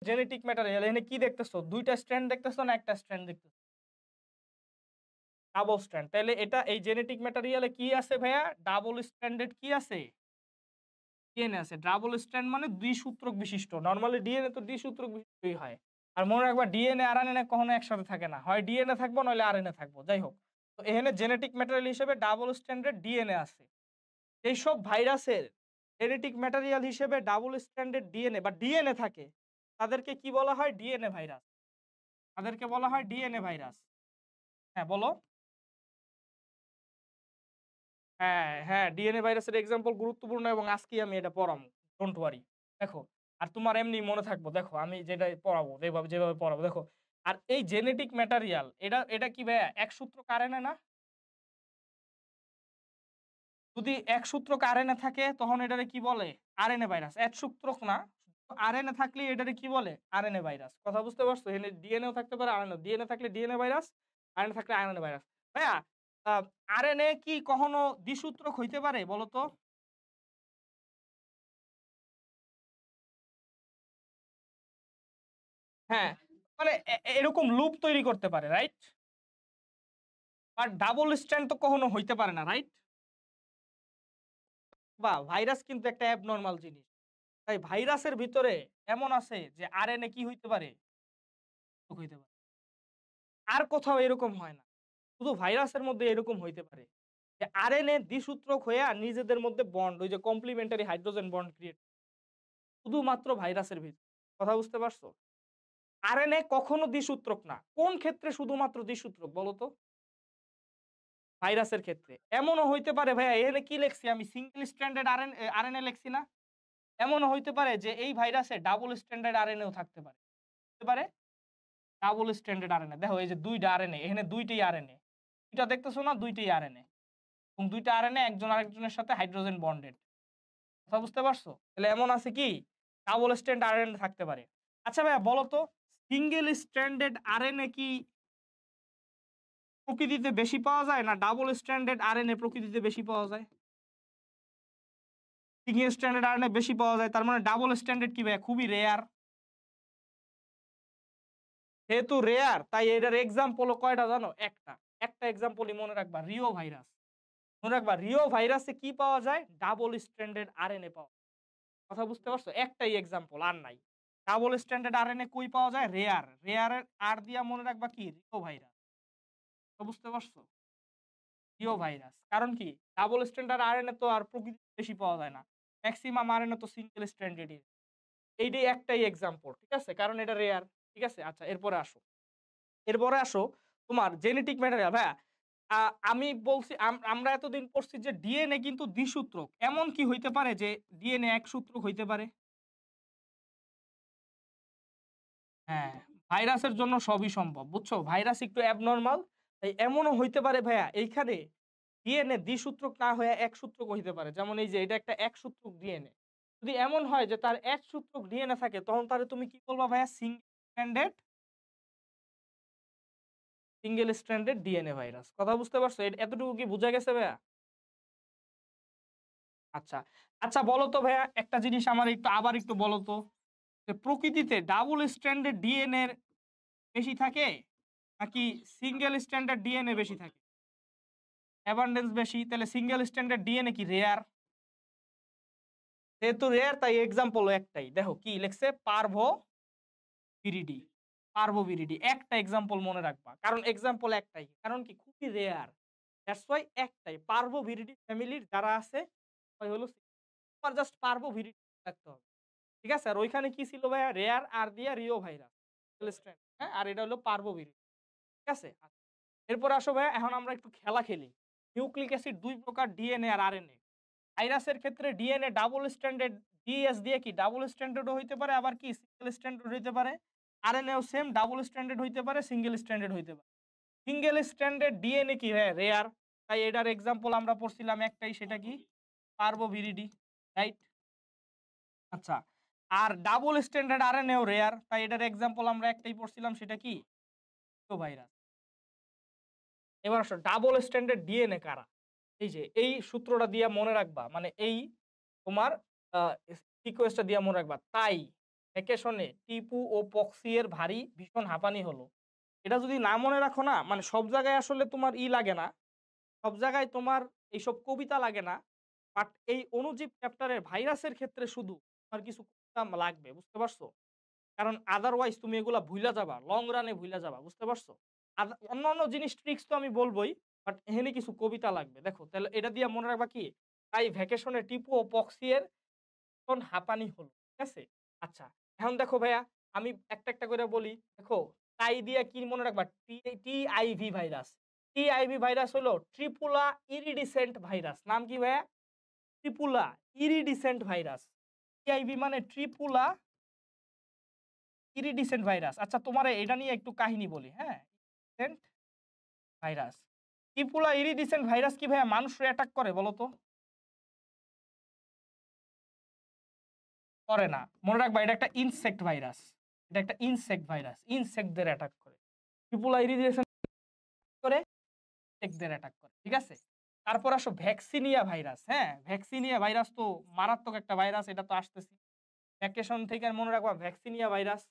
Genetic material এখানে কি দেখতেছো? ২ টা স্ট্র্যান্ড দেখতেছো না একটা স্ট্র্যান্ড দেখতেছো? Double strand. তাইলে এটা এই জেনেটিক ম্যাটেরিয়ালে কি আছে ভাইয়া? ডাবল স্ট্র্যান্ডেড কি আছে? ডিএনএ আছে। ডাবল স্ট্র্যান্ড মানে দ্বিসূত্রক বিশিষ্ট। নরমালি ডিএনএ তো দ্বিসূত্রক বিশিষ্টই হয়। আর মনে রাখবা ডিএনএ আর আরএনএ কখনো একসাথে থাকে না। হয় ডিএনএ থাকবো নইলে আরএনএ থাকবো। যাই হোক। তো এখানে জেনেটিক ম্যাটেরিয়াল হিসেবে ডাবল স্ট্র্যান্ডেড ডিএনএ আছে। এইসব ভাইরাসের জেনেটিক ম্যাটেরিয়াল হিসেবে ডাবল স্ট্র্যান্ডেড ডিএনএ বা ডিএনএ থাকে, তাদেরকে কি বলা হয়? DNA virus. তাদেরকে বলা হয় ডিএনএ ভাইরাস। হ্যাঁ, বলো? হ্যাঁ, হ্যাঁ, ডিএনএ ভাইরাসের এক্সাম্পল গুরুত্বপূর্ণ এবং আজকেই আমি এটা পড়াবো। Don't worry. দেখো, আর তোমার এমনি মনে থাকবো। দেখো, আমি যেটা পড়াবো, যেভাবে পড়াবো দেখো। আর এই জেনেটিক ম্যাটেরিয়াল এটা কি ভাইয়া একসূত্রক আরএনএ না? যদি একসূত্রক আরএনএ থাকে তখন এটারে কি বলে? RNA virus. একসূত্রক না। আরএনএ থাকলে এটারে কি বলে? RNA virus. কথা বুঝতে পারছো? এখানে ডিএনএও থাকতে পারে, আরএনএ। ডিএনএ থাকলে ডিএনএ ভাইরাস, আরএনএ থাকলে আরএনএ ভাইরাস। ভাইয়া, আ আরএনএ কি কখনো দ্বিসূত্রক হইতে পারে বলো তো? হ্যাঁ, মানে এরকম লুপ তৈরি করতে পারে, রাইট? বাট ডাবল স্ট্র্যান্ড তো কখনো হইতে পারে না, রাইট? বা ভাইরাস কিন্তু একটা অ্যাবনরমাল জিনিস। তাই ভাইরাসের ভিতরে এমন আছে যে আরএনএ কি হইতে পারে? হইতে পারে। আর কোথাও এরকম হয় না। শুধু ভাইরাসের মধ্যে এরকম হইতে পারে। যে আরএনএ দ্বিসূত্রক হইয়া নিজেদের মধ্যে বন্ড, ওই যে কমপ্লিমেন্টারি হাইড্রোজেন বন্ড ক্রিয়েট শুধুমাত্র ভাইরাসের ভিতরে। কথা বুঝতে পারছো? আরএনএ কখনো দ্বিসূত্রক না। কোন ক্ষেত্রে শুধুমাত্র দ্বিসূত্রক বলো তো? ভাইরাসের ক্ষেত্রে। এমনও হইতে পারে ভাইয়া, এখানে কি লেখছি আমি? সিঙ্গেল স্ট্র্যান্ডেড আরএনএ লেখছি না? এমনও হইতে পারে যে এই ভাইরাসে ডাবল স্ট্র্যান্ডেড আরএনএও থাকতে পারে। হতে পারে ডাবল স্ট্র্যান্ডেড আরএনএ। দেখো এই যে ২ টা আরএনএ, এখানে ২ টাই আরএনএ। ২ টা দেখতেছো না? ২ টাই আরএনএ। এবং ২ টা আরএনএ একজন আরেকজনের সাথে হাইড্রোজেন বন্ডেড। কথা বুঝতে পারছো? তাহলে এমন আছে কি ডাবল স্ট্র্যান্ড আরএনএ থাকতে পারে। আচ্ছা ভাইয়া বলো তো, সিঙ্গেল স্ট্র্যান্ডেড আরএনএ কি প্রকৃতিতে বেশি পাওয়া যায় না ডাবল স্ট্র্যান্ডেড আরএনএ প্রকৃতিতে বেশি পাওয়া যায়? সিঙ্গেল স্ট্র্যান্ডেড আরএনএ বেশি পাওয়া যায়। তার মানে ডাবল স্ট্র্যান্ডেড কি ভাইয়া খুবই রেয়ার। যেহেতু রেয়ার তাই এটার এক্সাম্পল কয়টা জানো? একটা। একটা এক্সাম্পলই মনে রাখবা, রিও ভাইরাস। মনে রাখবা রিও ভাইরাসে কি পাওয়া যায়? ডাবল স্ট্র্যান্ডেড আরএনএ পাওয়া যায়। কথা বুঝতে পারছো? একটাই এক্সাম্পল, আর নাই। ডাবল স্ট্যান্ডার্ড আরএনএ কই পাওয়া যায়? রেয়ার। রেয়ারের আর দিয়া মনে রাখবা কি? Rio virus. তো বুঝতে পারছো? Rio virus. কারণ কি? ডাবল স্ট্যান্ডার্ড আরএনএ তো আর প্রকৃতিতে বেশি পাওয়া যায় না। মেক্সিমাম আরএনএ তো সিঙ্গেল স্ট্র্যান্ডেডই। এইটাই একটাই এক্সাম্পল। ঠিক আছে? কারণ এটা রেয়ার। ঠিক আছে? আচ্ছা, এরপরে আসো। এরপরে আসো তোমার জেনেটিক ম্যাটেরিয়াল। ভাইয়া, আ আমি বলছি আমরা এতদিন পড়ছি যে ডিএনএ কিন্তু দ্বিসূত্রক। এমন কি হইতে পারে যে ডিএনএ একসূত্রক হইতে পারে? হ্যাঁ, ভাইরাসের জন্য সবই সম্ভব। বুঝছো? ভাইরাস একটু অ্যাবনরমাল। তাই এমনও হইতে পারে ভাইয়া এইখানে ডিএনএ দ্বিসূত্রক না হয়ে একসূত্রক হইতে পারে। যেমন এই যে এটা একটা একসূত্রক ডিএনএ। যদি এমন হয় যে তার একসূত্রক ডিএনএ থাকে তখন তাহলে তুমি কি বলবা ভাইয়া? Single stranded DNA virus. কথা বুঝতে পারছো? এতটুকু কি বুঝা গেছে ভাইয়া? আচ্ছা। আচ্ছা বলো তো ভাইয়া, একটা জিনিস আমার আবার একটু বলো তো, যে প্রকৃতিতে ডাবল স্ট্র্যান্ডেড ডিএনএ বেশি থাকে নাকি সিঙ্গেল স্ট্র্যান্ডার্ড ডিএনএ বেশি থাকে? অ্যাবান্ডেন্স বেশি, তাহলে সিঙ্গেল স্ট্যান্ডার্ড ডিএনএ কি রেয়ার? যেহেতু রেয়ার তাই এক্সাম্পল একটাই। দেখো কি লেখছে? পার্ভোভিরিডি। পার্ভোভিরিডি একটা এক্সাম্পল মনে রাখবা। কারণ এক্সাম্পল একটাই। কারণ কি খুবই রেয়ার। দ্যাটস ওয়াই একটাই। পার্ভোভিরিডি ফ্যামিলির যারা আছে ওই হলো তোমার জাস্ট পার্ভোভিরিডি রাখতে হবে। ঠিক আছে? আর ওইখানে কি ছিল ভাইয়া? রেয়ার আর দিয়া রিও ভাইরাস। হ্যাঁ? আর এটা হলো পার্ভোভিরিডি। ঠিক আছে? আচ্ছা। এরপরে আসো ভাইয়া, এখন আমরা একটু খেলা খেলি। নিউক্লিক অ্যাসিড ২ প্রকার, ডিএনএ আর আরএনএ। ভাইরাসের ক্ষেত্রে ডিএনএ ডাবল স্ট্যান্ডার্ড ডিএস দিয়ে কি ডাবল স্ট্যান্ডার্ড ও হইতে পারে, আবার কি সিঙ্গেল স্ট্যান্ডার্ড হইতে পারে। আরএনএও সেম ডাবল স্ট্যান্ডার্ড হইতে পারে, সিঙ্গেল স্ট্যান্ডার্ড হইতে পারে। সিঙ্গেল স্ট্যান্ডার্ড ডিএনএ কি ভাইয়া? রেয়ার। তাই এটার এক্সাম্পল আমরা পড়ছিলাম একটাই, সেটা কি? পার্ভোভিরিডি। রাইট? আচ্ছা। আর ডাবল স্ট্যান্ডার্ড আরএনএও রেয়ার। তাই এটার এক্সাম্পল আমরা একটাই পড়ছিলাম, সেটা কি? ভাইরাস। এবার আসো ডাবল স্ট্যান্ডার্ড ডিএনএ কারা? এই যে এই সূত্রটা দিয়ে মনে রাখবা, মানে এই তোমার আ সিকোয়েন্সটা দিয়ে মনে রাখবা। তাই ভ্যাকেশনে টিপু ও পক্সি এর ভারী ভীষণ হাঁপানি হলো। এটা যদি না মনে রাখো না, মানে সব জায়গায় আসলে তোমার লাগে না। সব জায়গায় তোমার এইসব কবিতা লাগে না। বাট এই অণুজীব চ্যাপ্টারের ভাইরাসের ক্ষেত্রে শুধু তোমার কিছু কবিতা লাগবে। বুঝতে পারছো? কারণ আদারওয়াইজ তুমি এগুলা ভুইলা যাবা। লং রানে ভুইলা যাবা। বুঝতে পারছো? অন্যান্য জিনিস ট্রিক্স তো আমি বলবই। বাট এখানে কিছু কবিতা লাগবে। দেখো তাহলে এটা দিয়ে মনে রাখবা কি? তাই ভ্যাকেশনে টিপু ও পক্সি এর ভীষণ হাঁপানি হলো। ঠিক আছে? আচ্ছা, এখন দেখো ভাইয়া আমি একটা, একটা করে বলি। দেখো তাই দিয়া কি মনে রাখবা? TIV virus. টিআইভি ভাইরাস হলো ট্রিপুলা ইরিডিসেন্ট ভাইরাস। নাম কি ভাইয়া? ট্রিপুলা ইরিডিসেন্ট ভাইরাস। টিআইভি মানে ট্রিপুলা ইরিডিসেন্ট ভাইরাস। আচ্ছা তোমারে এটা নিয়ে একটু কাহিনী বলি, হ্যাঁ? Iridescent virus. ট্রিপুলা ইরিডিসেন্ট ভাইরাস কি ভাইয়া মানুষরে অ্যাটাক করে বলো তো? করে না। মনে রাখবা এটা একটা ইনসেক্ট ভাইরাস। এটা একটা ইনসেক্ট ভাইরাস। ইনসেক্টদের অ্যাটাক করে। ট্রিপুলা ইরিডিসেন্ট করে ইনসেক্টদের অ্যাটাক করে। ঠিক আছে? তারপর আসো ভ্যাকসিনিয়া ভাইরাস, হ্যাঁ? ভ্যাকসিনিয়া ভাইরাস তো মারাত্মক একটা ভাইরাস, এটা তো আসতেছি। ভ্যাকেশন থেকে আর মনে রাখবা ভ্যাকসিনিয়া ভাইরাস।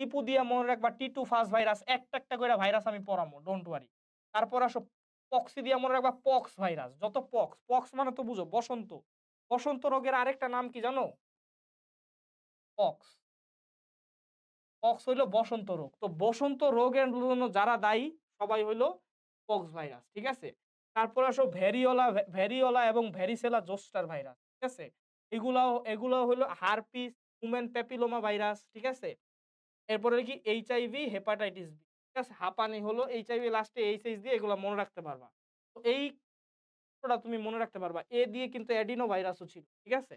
টিপু দিয়া মনে রাখবা টিটু ফাস ভাইরাস। একটা, একটা করে ভাইরাস আমি পড়ামো। Don't worry. তারপর আসো পক্সি দিয়া মনে রাখবা পক্স ভাইরাস। যত পক্স, পক্স মানে তো বুঝো বসন্ত। বসন্ত রোগের আরেকটা নাম কি জানো? পক্স। পক্স হইলো বসন্ত রোগ। তো বসন্ত রোগের জন্য যারা দায়ী সবাই হইলো পক্স ভাইরাস। ঠিক আছে? তারপরে আসো ভ্যারিওলা এবং ভ্যারিসেলা জোস্টার ভাইরাস। ঠিক আছে? এগুলাও হইলো হারপিস, হিউম্যান প্যাপিলোমা ভাইরাস। ঠিক আছে? এরপরে কি এইচআইভি, হেপাটাইটিস বি। ঠিক আছে? হাঁপানি হলো এইচআইভি লাস্টে এইচএইচ দিয়ে এগুলা মনে রাখতে পারবা। তো এই সূত্রটা তুমি মনে রাখতে পারবা। এ দিয়ে কিন্তু অ্যাডিনো ভাইরাসও ছিল। ঠিক আছে?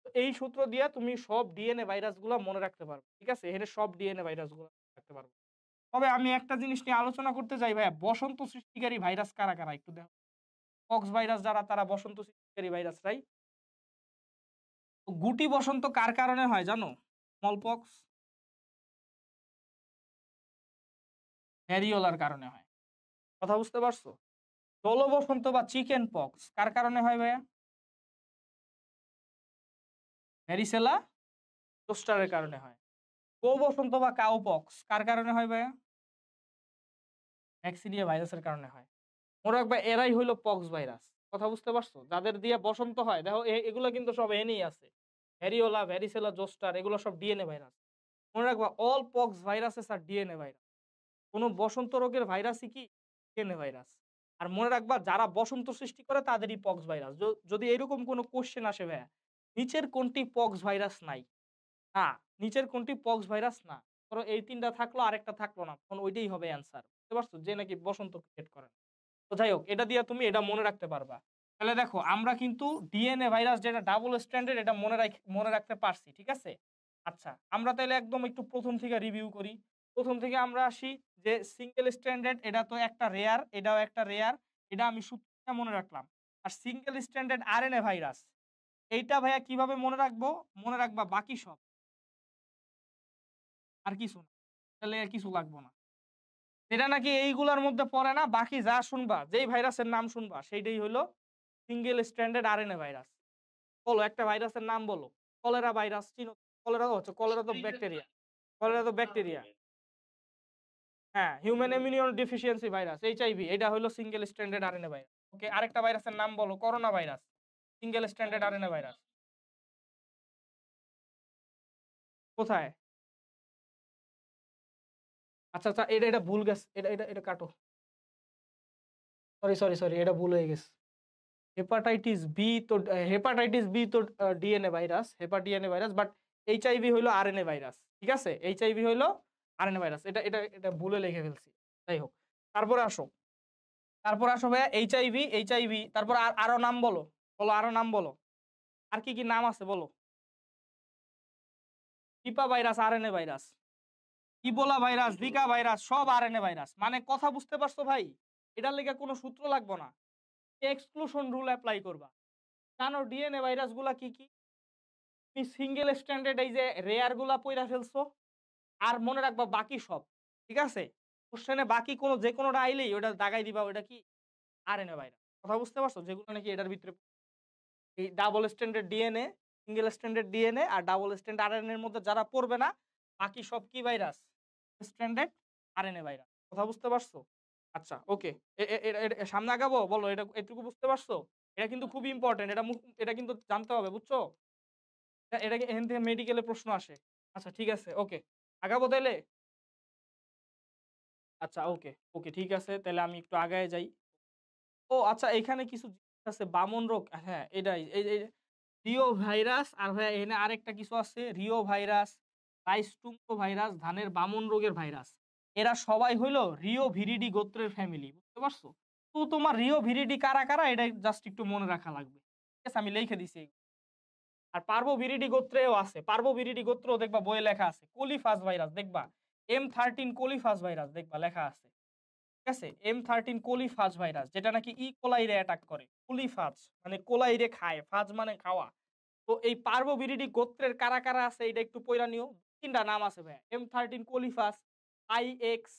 তো এই সূত্র দিয়ে তুমি সব ডিএনএ ভাইরাসগুলা মনে রাখতে পারবা। ঠিক আছে? এখানে সব ডিএনএ ভাইরাসগুলা রাখতে পারবা। তবে আমি একটা জিনিস নিয়ে আলোচনা করতে চাই ভাইয়া, বসন্ত সৃষ্টিকারী ভাইরাস কারা, কারা একটু দেখো। পক্স ভাইরাস যারা তারা বসন্ত সৃষ্টিকারী ভাইরাস, রাইট? তো গুটি বসন্ত কার কারণে হয় জানো? স্মল পক্স, ভ্যারিওলার কারণে হয়। কথা বুঝতে পারছো? জল বসন্ত বা চিকেন পক্স কার কারণে হয় ভাইয়া? ভ্যারিসেলা জোস্টারের কারণে হয়। গো বসন্ত বা কাউ পক্স কার কারণে হয় ভাইয়া? ভ্যাকসিনিয়া ভাইরাসের কারণে হয়। মনে রাখবা এরাই হইলো পক্স ভাইরাস। কথা বুঝতে পারছো? যাদের দিয়ে বসন্ত হয় দেখো এগুলো কিন্তু সব এনেই আছে। ভ্যারিওলা, ভ্যারিসেলা জোস্টার এগুলো সব ডিএনএ ভাইরাস। মনে রাখবা অল পক্স ভাইরাসেস আর ডিএনএ ভাইরাস। কোন বসন্ত রোগের ভাইরাসই কি ডিএনএ ভাইরাস। আর মনে রাখবা যারা বসন্ত সৃষ্টি করে তাদেরই পক্স ভাইরাস। যদি এরকম কোনো কোশ্চেন আসে ভাইয়া, নিচের কোনটি পক্স ভাইরাস নাই? না, নিচের কোনটি পক্স ভাইরাস না। ধরো এই ৩ টা থাকলো আরেকটা থাকলো না। তখন ওইটাই হবে অ্যান্সার। বুঝতে পারছো? যে নাকি বসন্ত ক্রিয়েট করে। তো যাই হোক এটা দিয়ে তুমি এটা মনে রাখতে পারবা। তাহলে দেখো আমরা কিন্তু ডিএনএ ভাইরাস যেটা ডাবল স্ট্র্যান্ডেড এটা মনে রাখতে পারছি। ঠিক আছে? আচ্ছা আমরা তাইলে একদম একটু ১ম থেকে রিভিউ করি। ১ম থেকে আমরা আসি যে সিঙ্গেল স্ট্র্যান্ডেড এটা তো একটা রেয়ার, এটাও একটা রেয়ার। এটা আমি সূত্রটা মনে রাখলাম। আর সিঙ্গেল স্ট্র্যান্ডেড আরএনএ ভাইরাস এইটা ভাইয়া কিভাবে মনে রাখবো? মনে রাখবা বাকি সব। আর কিছু না। তাহলে আর কিছু লাগবো না। এটা নাকি এইগুলার মধ্যে পড়ে না, বাকি যা শুনবা, যেই ভাইরাসের নাম শুনবা সেইটাই হইলো সিঙ্গেল স্ট্র্যান্ডেড আরএনএ ভাইরাস। বলো একটা ভাইরাসের নাম বলো। কলেরা ভাইরাস চিনো? কলেরা হচ্ছে কলেরা তো ব্যাকটেরিয়া। কলেরা তো ব্যাকটেরিয়া। হ্যাঁ, human immune deficiency virus HIV এটা হলো সিঙ্গেল স্ট্র্যান্ডেড আরএনএ ভাইরাস। ওকে আরেকটা ভাইরাসের নাম বলো। Corona virus. Single stranded RNA virus. কোথায়? আচ্ছা, আচ্ছা এটা ভুল গেছে। এটা কাটো। সরি এটা ভুল হয়ে গেছে। হেপাটাইটিস বি তো DNA virus, DNA virus but HIV হইলো আরএনএ ভাইরাস। ঠিক আছে? এইচআইভি হইলো আরএনএ ভাইরাস। এটা ভুলে লিখে ফেলছি। যাই হোক। তারপরে আসো। ভাইয়া এইচআইভি তারপর আরো নাম বলো। বলো আরো নাম বলো। আর কি, কি নাম আছে বলো? Nipah virus RNA virus. Ebola virus, Zika virus সব আরএনএ ভাইরাস। মানে কথা বুঝতে পারছো ভাই? এটার লেগে কোনো সূত্র লাগবে না। এক্সক্লুশন রুল এপ্লাই করবা। জানো ডিএনএ ভাইরাস গুলা কি, কি? তুমি সিঙ্গেল স্ট্যান্ডার্ড এই যে রেয়ার গুলা পইরা ফেলছো আর মনে রাখবা বাকি সব। ঠিক আছে? কোশ্চেনে বাকি কোন যে কোনটা আইলেই ওটা দাগাই দিবা ওটা কি আরএনএ ভাইরাস। কথা বুঝতে পারছো? যেগুলো নাকি এটার ভিতরে এই double standard DNA, single standard DNA আর ডাবল স্ট্যান্ডার্ড আরএনএ এর মধ্যে যারা পড়বে না বাকি সব কি ভাইরাস? Standard RNA virus. কথা বুঝতে পারছো? আচ্ছা ওকে। এ এ এ এ সামনে আগাবো? বলো এটা এটুকু বুঝতে পারছো? এটা কিন্তু খুবই ইম্পোর্টেন্ট। এটা কিন্তু জানতে হবে, বুঝছো? এটা এখান থেকে মেডিকেলে প্রশ্ন আসে। আচ্ছা ঠিক আছে, ওকে। আগাবো তাইলে? আচ্ছা ওকে, ওকে ঠিক আছে। তাইলে আমি একটু আগায়ে যাই। ও আচ্ছা, এখানে কিছু জিনিস আছে বামন রোগ। হ্যাঁ, এটাই। এই রিও ভাইরাস আর ভাইয়া এখানে আরেকটা কিছু আছে রিও ভাইরাস, রাইসটুম্প ভাইরাস, ধানের বামন রোগের ভাইরাস। এরা সবাই হইলো রিও ভিরিডি গোত্রের ফ্যামিলি। বুঝতে পারছো? তো তোমার রিও ভিরিডি কারা, কারা এটা জাস্ট একটু মনে রাখা লাগবে। ঠিক আছে? আমি লিখে দিছি। আর পার্বোভিরিডি গোত্রেও আছে। পার্বোভিরিডি গোত্র দেখবা বইয়ে লেখা আছে। কোলিফাস ভাইরাস দেখবা। M13 কোলিফাস ভাইরাস দেখবা লেখা আছে। ঠিক আছে? M13 কোলিফাজ ভাইরাস যেটা নাকি কোলাই রে অ্যাটাক করে। কোলিফাজ মানে কোলাই রে খায়। ফাজ মানে খাওয়া। তো এই পার্বোভিরিডি গোত্রের কারা, কারা আছে এটা একটু পইড়া নিও। ৩ টা নাম আছে ভাইয়া। M13 কোলিফাস, আইএক্স,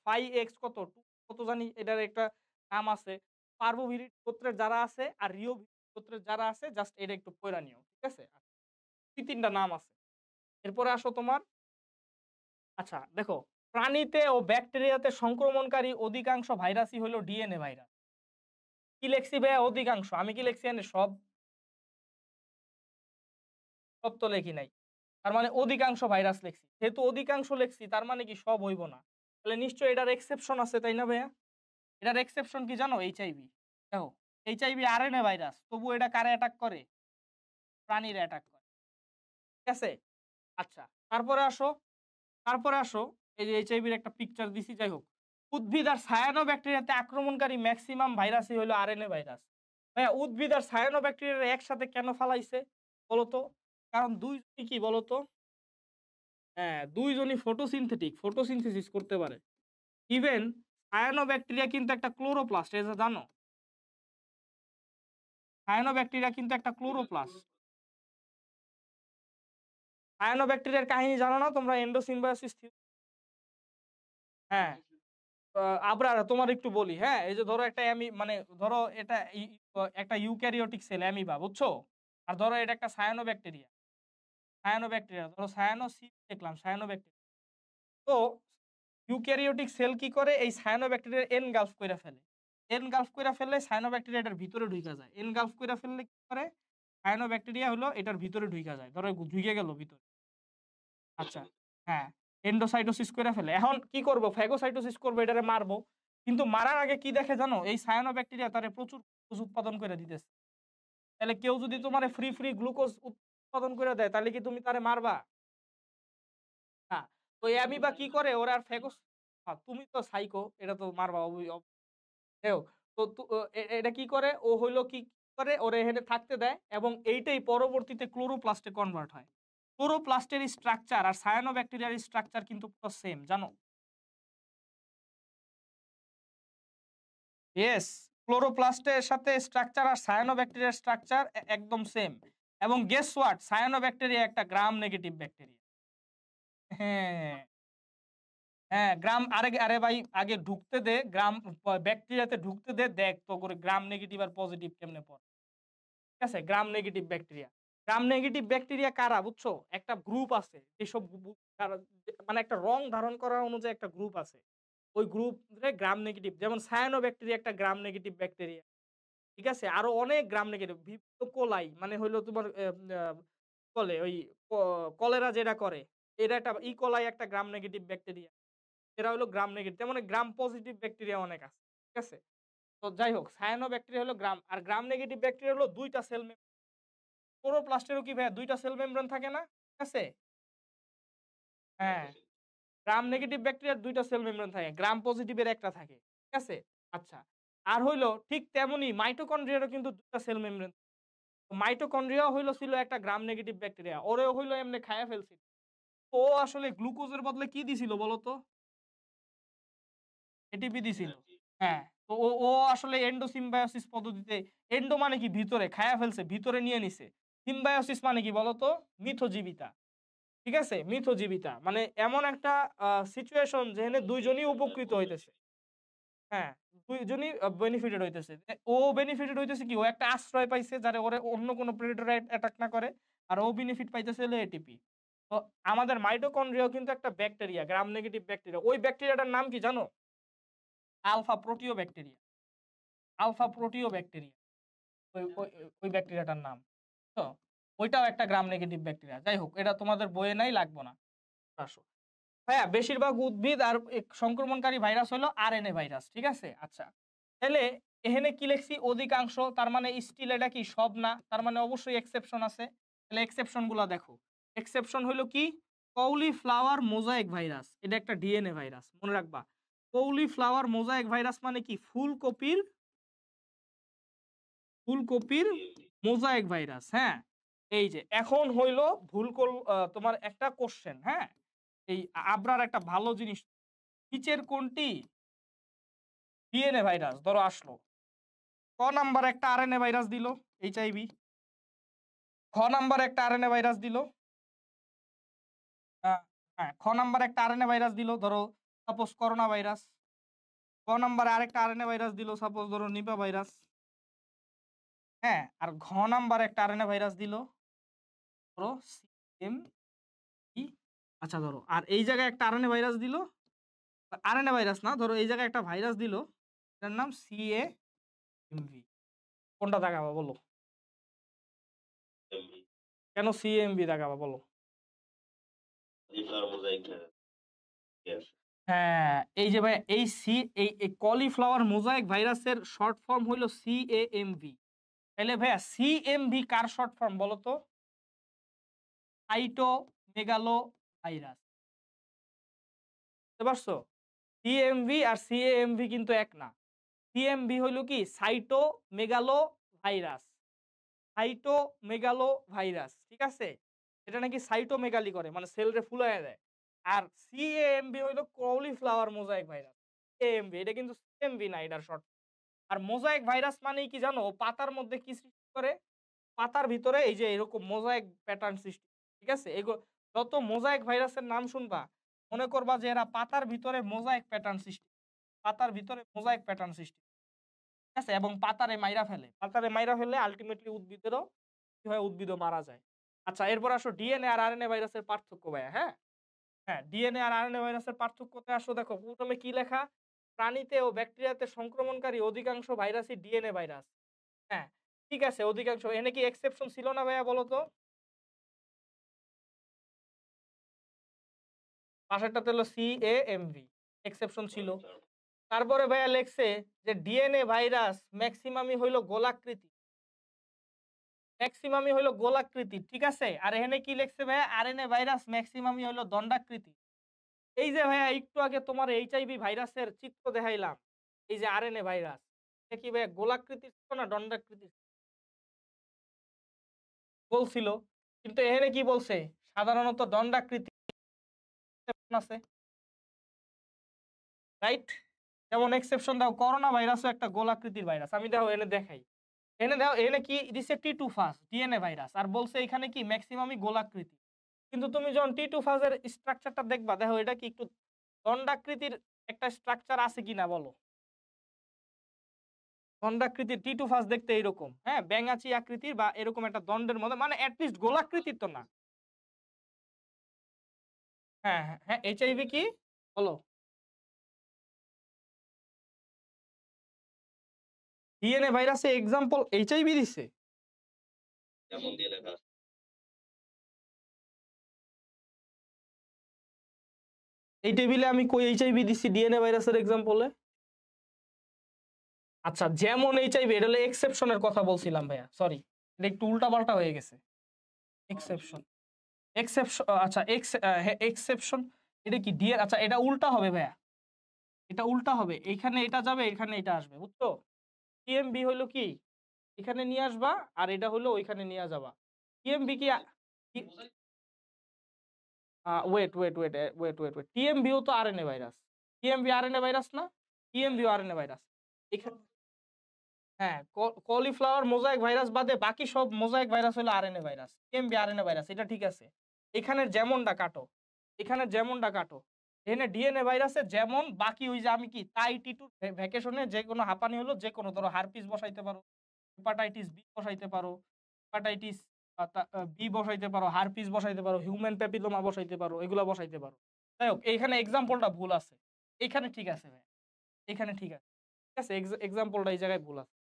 5X কত জানি এটার একটা নাম আছে। পার্বোভিরিডি গোত্রের যারা আছে আর রিও গোত্রের যারা আছে জাস্ট এটা একটু পইড়া নিও। ঠিক আছে? ২-৩ টা নাম আছে। এরপরে আসো তোমার আচ্ছা দেখো, প্রাণীতে ও ব্যাকটেরিয়াতে সংক্রমণকারী অধিকাংশ ভাইরাসই হলো ডিএনএ ভাইরাস। কি লেখছি ভাইয়া অধিকাংশ? আমি কি লেখছি এখানে সব? সব তো লেখি নাই। তার মানে অধিকাংশ ভাইরাস লেখছি। যেহেতু অধিকাংশ লেখছি তার মানে কি সব হইব না। তাহলে নিশ্চয়ই এটার এক্সেপশন আছে, তাই না ভাইয়া? এটার এক্সেপশন কি জানো? এইচআইভি। দেখো, এইচআইভি আরএনএ ভাইরাস। তবুও এটা কারে অ্যাটাক করে? প্রাণীরা অ্যাটাক করে। ঠিক আছে? আচ্ছা, তারপরে আসো এই যে এইচআইভির একটা পিকচার দিছি যাই হোক। উদ্ভিদ আর সায়ানোব্যাকটেরিয়াতে আক্রমণকারী মেক্সিমাম ভাইরাসই হলো আরএনএ ভাইরাস। ভাইয়া উদ্ভিদ আর সায়ানোব্যাকটেরিয়ারা একসাথে কেন ফালাইছে বলতো? কারণ ২ জনই কি বলতো? হ্যাঁ, ২ জনই ফটোসিনথেসিস করতে পারে। ইভেন সায়ানোব্যাকটেরিয়া কিন্তু একটা ক্লোরোপ্লাস্ট, এটা জানো? সায়ানোব্যাকটেরিয়া কিন্তু একটা ক্লোরোপ্লাস্ট। সায়ানোব্যাকটেরিয়ার কাহিনী জানো না তোমরা? এন্ডোসিম্বায়োসিস হ্যাঁ। আ আবরার তোমার একটু বলি, হ্যাঁ? এই যে ধরো একটা মানে ধরো এটা একটা ইউক্যারিওটিক সেল অ্যামিবা, বুঝছো? আর ধরো এটা একটা সায়ানোব্যাকটেরিয়া। সায়ানোব্যাকটেরিয়া ধরো দেখলাম সায়ানোব্যাকটেরিয়া। তো ইউক্যারিওটিক সেল কি করে? এই সায়ানোব্যাকটেরিয়া এনগালফ কইরা ফেলে। এনগালফ কইরা ফেললে সায়ানোব্যাকটেরিয়া এটার ভিতরে ঢুইকা যায়। এনগালফ কইরা ফেললে কি করে? সায়ানোব্যাকটেরিয়া হলো এটার ভিতরে ঢুইকা যায়। ধরো ঢুইকে গেল ভিতরে। আচ্ছা, হ্যাঁ, এন্ডোসাইটোসিস কইরা ফেলে। এখন কি করব? ফ্যাগোসাইটোসিস করব, এটারে মারব। কিন্তু মারার আগে কি দেখে জানো? এই সায়ানোব্যাকটেরিয়া তারে প্রচুর গ্লুকোজ উৎপাদন করে দিতেছে। তাহলে কেউ যদি তোমারে ফ্রি গ্লুকোজ উৎপাদন করে দেয়, তাহলে কি তুমি তারে মারবা? না। তো এই অ্যামিবা কি করে? ওরা আর তুমি তো সাইকো, এটা তো মারবা হেও তো তু ও এটা কি করে? ও হইলো কি করে? ওরে এখানে থাকতে দেয় এবং এইটাই পরবর্তীতে ক্লোরোপ্লাস্টে কনভার্ট হয়। ক্লোরোপ্লাস্টের স্ট্রাকচার আর সায়ানোব্যাকটেরিয়ার স্ট্রাকচার কিন্তু পুরো সেম, জানো? ইয়েস, ক্লোরোপ্লাস্টের সাথে স্ট্রাকচার আর সায়ানোব্যাকটেরিয়ার স্ট্রাকচার একদম সেম। এবং গেস হোয়াট? সায়ানোব্যাকটেরিয়া একটা গ্রাম নেগেটিভ ব্যাকটেরিয়া। হ্যাঁ, হ্যাঁ, আরে ভাই আগে ঢুকতে দে, ব্যাকটেরিয়াতে ঢুকতে দে, দেখ তো করে গ্রাম নেগেটিভ আর পজিটিভ কেমনে পড়ে। ঠিক আছে? Gram negative bacteria. Gram negative bacteria কারা বুঝছো? একটা গ্রুপ আছে। যেসব তারা মানে একটা রং ধারণ করার অনুযায়ী একটা গ্রুপ আছে। ওই গ্রুপে গ্রাম নেগেটিভ, যেমন সায়ানোব্যাকটেরিয়া একটা গ্রাম নেগেটিভ ব্যাকটেরিয়া। ঠিক আছে? আরো অনেক গ্রাম নেগেটিভ। ভিব্রিও কোলাই মানে হইলো তোমার আ কি বলে ওই ক কলেরা যেটা করে, এটা একটা কোলাই একটা গ্রাম নেগেটিভ ব্যাকটেরিয়া। এরা হলো গ্রাম নেগেটিভ। তেমন গ্রাম পজিটিভ ব্যাকটেরিয়া অনেক আছে। ঠিক আছে? তো যাই হোক, সায়ানোব্যাকটেরিয়া হলো গ্রাম। আর গ্রাম নেগেটিভ ব্যাকটেরিয়া হলো ২ টা সেল ক্লোরোপ্লাস্টেরও কি ভাইয়া ২ টা সেল মেমব্রেন থাকে না? ঠিক আছে? হ্যাঁ, গ্রাম নেগেটিভ ব্যাকটেরিয়ার ২ টা সেল মেমব্রেন থাকে। গ্রাম পজিটিভ এর ১ টা থাকে। ঠিক আছে? আচ্ছা। আর হইলো ঠিক তেমনি মাইটোকন্ড্রিয়ারও কিন্তু ২ টা সেল মেমব্রেন। মাইটোকন্ড্রিয়াও ছিল একটা গ্রাম নেগেটিভ ব্যাকটেরিয়া। ওরেও এমনি খাইয়া ফেলছিল। ও আসলে গ্লুকোজের বদলে কি দিছিল বলতো? এটিপি দিছিল। হ্যাঁ। তো ও আসলে এন্ডোসিম্বায়োসিস পদ্ধতিতে, এন্ডো মানে কি ভিতরে খায়া ফেলছে, ভিতরে নিয়ে নিছে। সিম্বায়োসিস মানে কি বলতো? মিথজীবিতা। ঠিক আছে? মিথজীবিতা। মানে এমন একটা সিচুয়েশন যেখানে ২ জনই উপকৃত হইতেছে। হ্যাঁ, ২ জনই বেনিফিটেড হইতেছে। ও বেনিফিটেড হইতেছে কি? ও একটা আশ্রয় পাইছে যারে ওরে অন্য কোন প্রেডেটর অ্যাটাক না করে। আর ও বেনিফিট পাইতেছে হলো এটিপি। তো আমাদের মাইটোকন্ড্রিয়াও কিন্তু একটা ব্যাকটেরিয়া, গ্রাম নেগেটিভ ব্যাকটেরিয়া। ওই ব্যাকটেরিয়াটার নাম কি জানো? Alpha proteobacteria. Alpha proteobacteria. ওই ব্যাকটেরিয়াটার নাম। তো ওইটাও একটা গ্রাম নেগেটিভ ব্যাকটেরিয়া। যাই হোক, এটা তোমাদের বইয়ে নাই, লাগবে না। আসো। হ্যাঁ, বেশিরভাগ উদ্ভিদ আর সংক্রমণকারী ভাইরাস হলো আরএনএ ভাইরাস। ঠিক আছে? আচ্ছা। তাহলে এখানে কি লিখছি? অধিকাংশ, তার মানে স্টিল এটা কি সব না। তার মানে অবশ্যই এক্সেপশন আছে। তাহলে এক্সেপশন গুলা দেখো। এক্সেপশন হইলো কি? Cauliflower mosaic virus. এটা একটা ডিএনএ ভাইরাস। মনে রাখবা। কলিফ্লাওয়ার মোজাইক ভাইরাস মানে কি? ফুলকপির মোজাইক ভাইরাস। হ্যাঁ? এই যে এখন হইলো তোমার একটা কোশ্চেন, হ্যাঁ? এই আবরার একটা ভালো জিনিস, নিচের কোনটি ডিএনএ ভাইরাস ধরো আসলো, ক নাম্বার একটা আরএনএ ভাইরাস দিল এইচআইভি, খ নাম্বার একটা আরএনএ ভাইরাস দিল, হ্যাঁ খ নাম্বার একটা আরএনএ ভাইরাস দিল ধরো সাপোজ করোনা ভাইরাস, ক নাম্বারে আরেকটা আরএনএ ভাইরাস দিল সাপোজ ধরো নিপা ভাইরাস, হ্যাঁ, আর ঘ নাম্বার একটা আরএনএ ভাইরাস দিল ধরো সিএম ই, আচ্ছা ধরো আর এই জায়গায় একটা আরএনএ ভাইরাস দিল, আরএনএ ভাইরাস না, ধরো এই জায়গায় একটা ভাইরাস দিল, এটার নাম সিএএমভি। কোনটা দেখাবো বলো? কেন সিএমভি দেখাবো বলো? হ্যাঁ, এই যে ভাই এই কলিফ্লাওয়ার মোজাইক ভাইরাসের শর্ট ফর্ম হইলো সিএএমভি। তাহলে ভাইয়া সিএমভি কার শর্ট ফর্ম বলো তো? Cytomegalo virus. বুঝতে পারছো? সিএমভি আর সিএএমভি কিন্তু এক না। সিএমভি হইলো কি? Cytomegalo virus. সাইটোমেগালো ভাইরাস, ঠিক আছে? এটা নাকি সাইটোমেগালি করে, মানে সেলরে ফুলাইয়া দেয়। আর সিএএমভি হইলো কলিফ্লাওয়ার মোজাইক ভাইরাস। সিএমভি এটা কিন্তু সিএমভি না, এটার শর্ট। আর মোজাইক ভাইরাস মানেই কি জানো? পাতার মধ্যে কি সৃষ্টি করে? পাতার ভিতরে এই যে এরকম মোজাইক প্যাটার্ন সৃষ্টি, ঠিক আছে? এগুলো যত মোজাইক ভাইরাসের নাম শুনবা মনে করবা যে এরা পাতার ভিতরে মোজাইক প্যাটার্ন সৃষ্টি, পাতার ভিতরে মোজাইক প্যাটার্ন সৃষ্টি, ঠিক আছে? এবং পাতারে মাইরা ফেলে, পাতারে মাইরা ফেললে আলটিমেটলি উদ্ভিদেরও কি হয়? উদ্ভিদও মারা যায়। আচ্ছা, এরপর আসো ডিএনএ আর আরএনএ ভাইরাসের পার্থক্য ভাইয়া। হ্যাঁ, হ্যাঁ, ডিএনএ আর আরএনএ ভাইরাসের পার্থক্যতে আসো। দেখো প্রথমে কি লেখা? প্রাণীতে ও ব্যাকটেরিয়াতে সংক্রমণকারী অধিকাংশ ভাইরাসই ডিএনএ ভাইরাস। হ্যাঁ, ঠিক আছে, অধিকাংশ। এনে কি এক্সেপশন ছিল না ভাইয়া বলো তো? পাশেরটাতে হলো সিএএমভি, এক্সেপশন ছিল। তারপরে ভাইয়া লেখছে যে ডিএনএ ভাইরাস ম্যাক্সিমামই হইলো গোলাকৃতি, ম্যাক্সিমামই হইলো গোলাকৃতি, ঠিক আছে? আর এখানে কি লিখছে ভাইয়া? আরএনএ ভাইরাস ম্যাক্সিমামই হইলো দণ্ডাকৃতি। এই যে ভাইয়া একটু আগে তোমার এইচআইভি ভাইরাসের চিত্র দেখাইলাম, এই যে আরএনএ ভাইরাস, এটা কি ভাইয়া গোলাকৃতি ছিল না দণ্ডাকৃতি বলছিল? কিন্তু এখানে কি বলছে? সাধারণত দণ্ডাকৃতি আছে, রাইট? যেমন এক্সেপশন দাও, করোনা ভাইরাসও একটা গোলাকৃতির ভাইরাস। আমি দেখো এনে দেখাই, এনে দাও, এনে কি দিছে? টি2 ফাজ ডিএনএ ভাইরাস, আর বলছে এখানে কি ম্যাক্সিমামই গোলাকৃতি। কিন্তু তুমি যখন টি2 ফাজের স্ট্রাকচারটা দেখবা, দেখো এটা কি একটু দণ্ডাকৃতির একটা স্ট্রাকচার আছে কিনা বলো? দণ্ডাকৃতির টি2 ফাজ দেখতে এইরকম, হ্যাঁ, ব্যাঙাচি আকৃতির বা এরকম একটা দণ্ডের মধ্যে, মানে অ্যাটলিস্ট গোলাকৃতির তো না। হ্যাঁ, হ্যাঁ, হ্যাঁ, এইচআইভি কি বলো? ডিএনএ ভাইরাসে এক্সাম্পল এইচআইভি দিছে? এই টেবিলে আমি কই এইচআইভি দিছি ডিএনএ ভাইরাসের এক্সাম্পলে? আচ্ছা, যেমন এইচআইভি, এটা হলো এক্সেপশনের কথা বলছিলাম ভাইয়া, সরি, এটা একটু উল্টাপাল্টা হয়ে গেছে। এক্সেপশন, এক্সেপশন, আচ্ছা এক্সেপশন, এটা কি ডিএ? আচ্ছা, এটা উল্টা হবে ভাইয়া, এটা উল্টা হবে, এইখানে এটা যাবে, এখানে এটা আসবে, বুঝছো? টিএমবি হলো কি এখানে নিয়ে আসবা, আর এটা হলো ওইখানে নিয়ে যাবা। টিএমবি কি wait wait wait wait wait wait টিএমবিও তো RNA virus. TMB RNA virus না? টিএমবিও আরএনএ ভাইরাস। এখানে হ্যাঁ, কলিফ্লাওয়ার মোজাইক ভাইরাস বাদে বাকি সব মোজাইক ভাইরাস হলো RNA virus. TMB RNA virus, এটা ঠিক আছে। এখানের যেমনটা কাটো, এখানে যেমনটা কাটো, এখানে ডিএনএ ভাইরাসে যেমন, বাকি ওই যে আমি কি তাই টি2 ভ্যাকেশনে যে কোনো হাঁপানি হলো, যে কোনো ধরো হারপিস বসাইতে পারো, হেপাটাইটিস বি বসাইতে পারো, হেপাটাইটিস বি বসাইতে পারো, হারপিস বসাইতে পারো, হিউম্যান প্যাপিলোমা বসাইতে পারো, এগুলা বসাইতে পারো। যাই হোক এইখানে এক্সাম্পলটা ভুল আছে। এখানে ঠিক আছে ভাই, এখানে ঠিক আছে। ঠিক আছে, এক্সাম্পলটা এই জায়গায় ভুল আছে।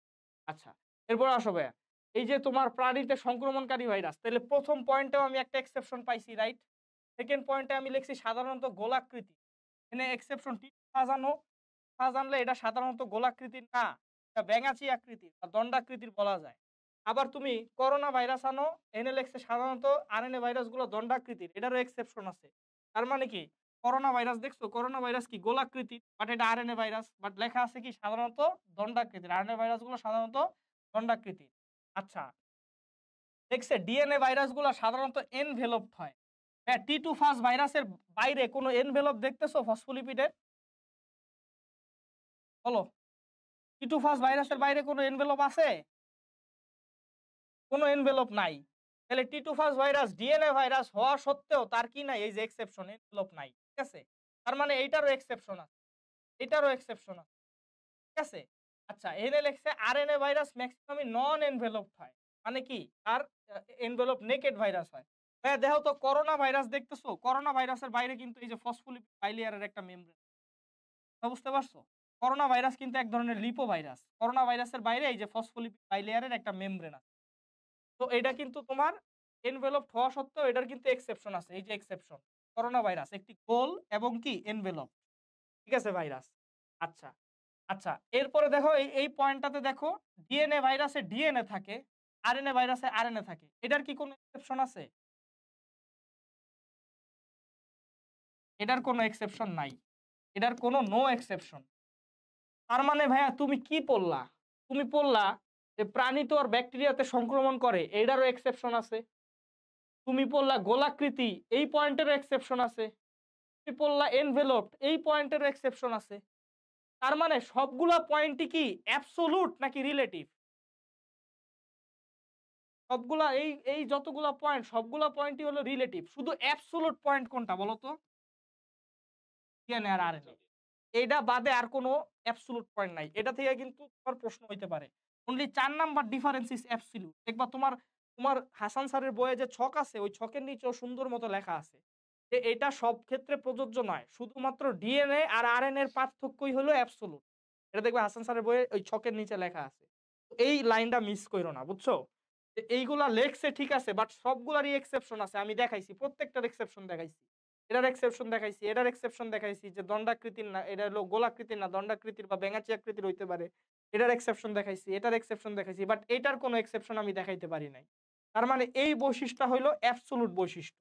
আচ্ছা, এরপর আসো ভাইয়া। এই যে তোমার প্রাণীতে সংক্রমণকারী ভাইরাস, তাহলে প্রথম পয়েন্টেও আমি একটা এক্সেপশন পাইছি, রাইট? সেকেন্ড পয়েন্টে আমি লিখছি সাধারণত গোলাকৃতি। এখানে এক্সেপশন টি সাজানো, জানলে এটা সাধারণত গোলাকৃতির না, এটা ব্যাঙাচি আকৃতির বা দণ্ডাকৃতির বলা যায়। আবার তুমি করোনা ভাইরাস আনো, এনে লেখছে সাধারণত আরএনএ ভাইরাসগুলো দণ্ডাকৃতির, এটারও এক্সেপশন আছে। তার মানে কি করোনা ভাইরাস দেখছো, করোনা ভাইরাস কি গোলাকৃতির, বাট এটা আরএনএ ভাইরাস, বাট লেখা আছে কি সাধারণত দণ্ডাকৃতির। আরএনএ ভাইরাসগুলো সাধারণত দণ্ডাকৃতির। আচ্ছা, দেখছে ডিএনএ ভাইরাসগুলো সাধারণত এনভেলপড হয়। হ্যাঁ, টি2 ফাস্ট ভাইরাসের বাইরে কোনো এনভেলপ দেখতেছো ফসফোলিপিডের? বলো, টি2 ফাস্ট ভাইরাসের বাইরে কোনো এনভেলপ আছে? কোনো এনভেলপ নাই। তাহলে টি2 ফাস্ট ভাইরাস ডিএনএ ভাইরাস হওয়া সত্ত্বেও তার কি নাই, এই যে এক্সেপশন, এনভেলপ নাই। ঠিক আছে, তার মানে এইটারও এক্সেপশন আছে, এটারও এক্সেপশন আছে। ঠিক আছে, আচ্ছা, এনে লেখছে আরএনএ ভাইরাস ম্যাক্সিমামই নন এনভেলপড হয়। মানে কি তার এনভেলপ নেকেড ভাইরাস হয়। হ্যাঁ, দেখো তো করোনা ভাইরাস দেখতেছো, করোনা ভাইরাসের বাইরে কিন্তু এই যে ফসফোলিপিড বাইলেয়ারের একটা মেমব্রেন, বুঝতে পারছো? করোনা ভাইরাস কিন্তু এক ধরনের লিপো ভাইরাস। করোনা ভাইরাসের বাইরে এই যে ফসফোলিপিড বাইলেয়ারের একটা মেমব্রেন আছে। তো এটা কিন্তু তোমার এনভেলপড হওয়া সত্ত্বেও এটার কিন্তু এক্সেপশন আছে। এই যে এক্সেপশন, করোনা ভাইরাস একটি গোল এবং কি এনভেলপ, ঠিক আছে ভাইরাস। আচ্ছা, আচ্ছা, এরপরে দেখো এই পয়েন্টটাতে দেখো ডিএনএ ভাইরাসে ডিএনএ থাকে, আরএনএ ভাইরাসে আরএনএ থাকে। এটার কি কোনো এক্সেপশন আছে? এটার কোনো এক্সেপশন নাই, এটার কোনো নো এক্সেপশন। তার মানে ভাইয়া তুমি কি পড়লা? তুমি পড়লা যে প্রাণী তো আর ব্যাকটেরিয়াতে সংক্রমণ করে, এটারও এক্সেপশন আছে। তুমি পড়লা গোলাকৃতি, এই পয়েন্টেরও এক্সেপশন আছে। তুমি পড়লা এনভেলপড, এই পয়েন্টেরও এক্সেপশন আছে। তার মানে সবগুলা পয়েন্টই কি অ্যাবসোলুট নাকি রিলেটিভ? সবগুলা এই এই যতগুলা পয়েন্ট সবগুলা পয়েন্টই হলো রিলেটিভ। শুধু অ্যাবসোলুট পয়েন্ট কোনটা বলো তো? ডিএনএ আর আরএনএ। এইটা বাদে আর কোনো অ্যাবসোলুট পয়েন্ট নাই। এটা থেকে কিন্তু তোমার প্রশ্ন হইতে পারে। অনলি ৪ নাম্বার ডিফারেন্স ইস অ্যাবসোলিউট। দেখবা তোমার তোমার হাসান স্যারের বইয়ে যে ছক আছে, ওই ছকের নিচেও সুন্দর মতো লেখা আছে যে এটা সব ক্ষেত্রে প্রযোজ্য নয়। শুধুমাত্র ডিএনএ আর আরএনএ এর পার্থক্যই হলো অ্যাবসোলুট। এটা দেখবে হাসান স্যারের বইয়ে ওই ছকের নিচে লেখা আছে। এই লাইনটা মিস কইরো না, বুঝছো? যে এইগুলা লেখছে ঠিক আছে, বাট সবগুলারই এক্সেপশন আছে। আমি দেখাইছি, প্রত্যেকটার এক্সেপশন দেখাইছি। এটার এক্সেপশন দেখাইছি, এটার এক্সেপশন দেখাইছি যে দণ্ডাকৃতির না, এটা হলো গোলাকৃতির না, দণ্ডাকৃতির বা ব্যাঙাচি আকৃতির হইতে পারে। এটার এক্সেপশন দেখাইছি, এটার এক্সেপশন দেখাইছি, বাট এটার কোনো এক্সেপশন আমি দেখাইতে পারি নাই। তার মানে এই বৈশিষ্ট্যটা হইলো অ্যাবসোলুট বৈশিষ্ট্য।